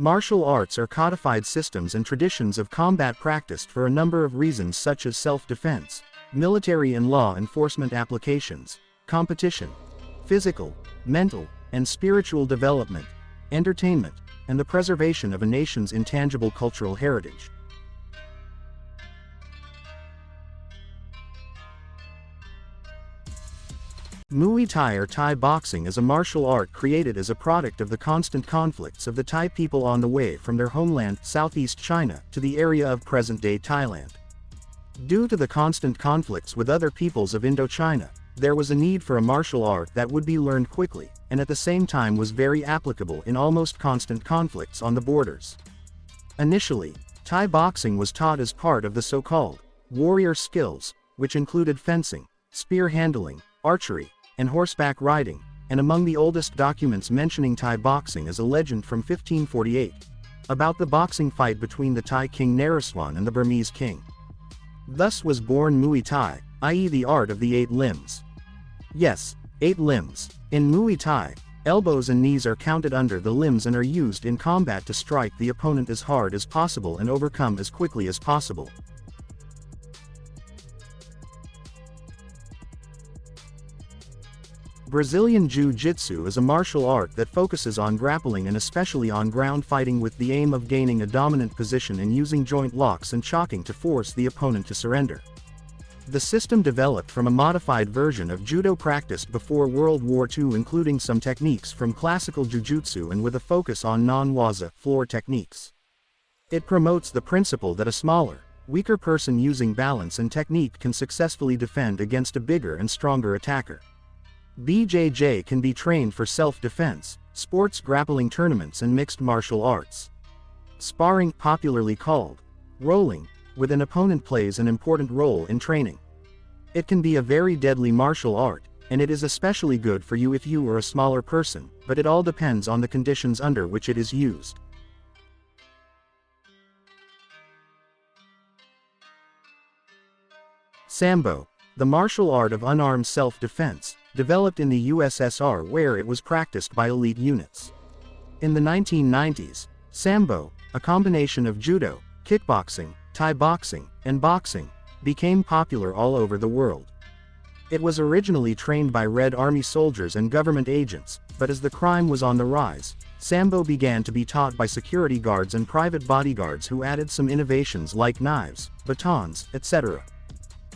Martial arts are codified systems and traditions of combat practiced for a number of reasons such as self-defense, military and law enforcement applications, competition, physical, mental, and spiritual development, entertainment, and the preservation of a nation's intangible cultural heritage. Muay Thai or Thai boxing is a martial art created as a product of the constant conflicts of the Thai people on the way from their homeland, southeast China, to the area of present-day Thailand. Due to the constant conflicts with other peoples of Indochina, there was a need for a martial art that would be learned quickly, and at the same time was very applicable in almost constant conflicts on the borders. Initially, Thai boxing was taught as part of the so-called warrior skills, which included fencing, spear handling, archery, and horseback riding, and among the oldest documents mentioning Thai boxing is a legend from 1548, about the boxing fight between the Thai king Naresuan and the Burmese king. Thus was born Muay Thai, i.e. the art of the 8 limbs. Yes, 8 limbs. In Muay Thai, elbows and knees are counted under the limbs and are used in combat to strike the opponent as hard as possible and overcome as quickly as possible. Brazilian Jiu-Jitsu is a martial art that focuses on grappling and especially on ground fighting with the aim of gaining a dominant position and using joint locks and chocking to force the opponent to surrender. The system developed from a modified version of judo practiced before World War II, including some techniques from classical jujutsu and with a focus on non-waza floor techniques. It promotes the principle that a smaller, weaker person using balance and technique can successfully defend against a bigger and stronger attacker. BJJ can be trained for self-defense, sports grappling tournaments and mixed martial arts. Sparring, popularly called rolling, with an opponent plays an important role in training. It can be a very deadly martial art, and it is especially good for you if you are a smaller person, but it all depends on the conditions under which it is used. Sambo, the martial art of unarmed self-defense, developed in the USSR where it was practiced by elite units. In the 1990s, Sambo, a combination of judo, kickboxing, Thai boxing, and boxing, became popular all over the world. It was originally trained by Red Army soldiers and government agents, but as the crime was on the rise, Sambo began to be taught by security guards and private bodyguards who added some innovations like knives, batons, etc.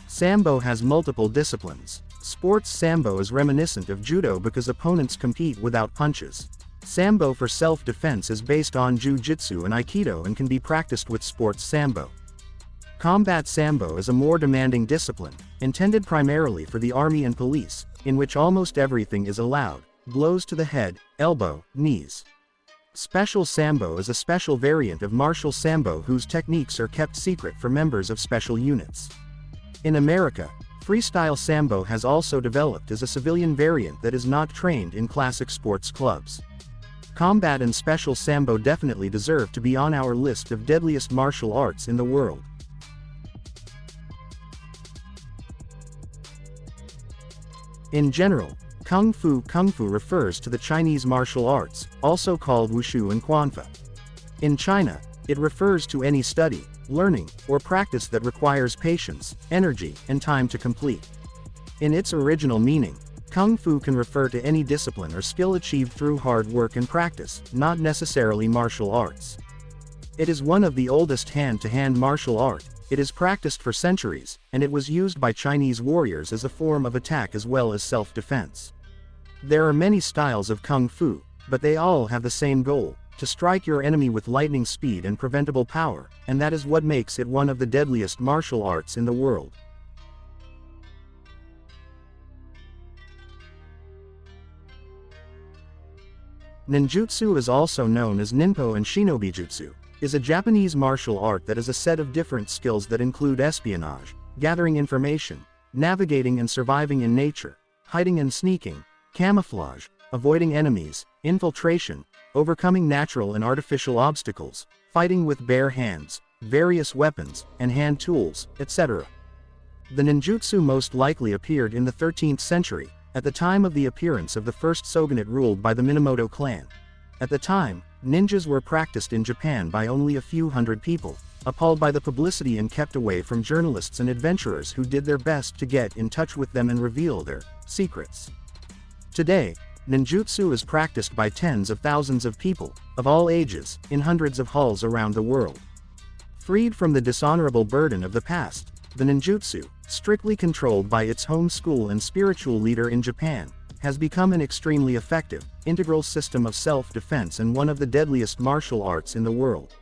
Sambo has multiple disciplines. Sports Sambo is reminiscent of judo because opponents compete without punches. Sambo for self-defense is based on Jiu-Jitsu and Aikido and can be practiced with sports Sambo. Combat Sambo is a more demanding discipline, intended primarily for the army and police, in which almost everything is allowed: blows to the head, elbow, knees. Special Sambo is a special variant of martial Sambo whose techniques are kept secret for members of special units. In America, freestyle Sambo has also developed as a civilian variant that is not trained in classic sports clubs. Combat and special Sambo definitely deserve to be on our list of deadliest martial arts in the world. In general, Kung Fu refers to the Chinese martial arts, also called Wushu and Quanfa. In China, it refers to any study, learning, or practice that requires patience, energy, and time to complete. In its original meaning, Kung Fu can refer to any discipline or skill achieved through hard work and practice, not necessarily martial arts. It is one of the oldest hand-to-hand martial art. It is practiced for centuries, and it was used by Chinese warriors as a form of attack as well as self-defense. There are many styles of Kung Fu, but they all have the same goal: to strike your enemy with lightning speed and preventable power, and that is what makes it one of the deadliest martial arts in the world. Ninjutsu, is also known as Ninpo and Shinobijutsu, is a Japanese martial art that is a set of different skills that include espionage, gathering information, navigating and surviving in nature, hiding and sneaking, camouflage, avoiding enemies, infiltration, overcoming natural and artificial obstacles, fighting with bare hands, various weapons, and hand tools, etc. The ninjutsu most likely appeared in the 13th century, at the time of the appearance of the first shogunate ruled by the Minamoto clan. At the time, ninjas were practiced in Japan by only a few hundred people, appalled by the publicity and kept away from journalists and adventurers who did their best to get in touch with them and reveal their secrets. Today, ninjutsu is practiced by tens of thousands of people, of all ages, in hundreds of halls around the world. Freed from the dishonorable burden of the past, the ninjutsu, strictly controlled by its home school and spiritual leader in Japan, has become an extremely effective, integral system of self-defense and one of the deadliest martial arts in the world.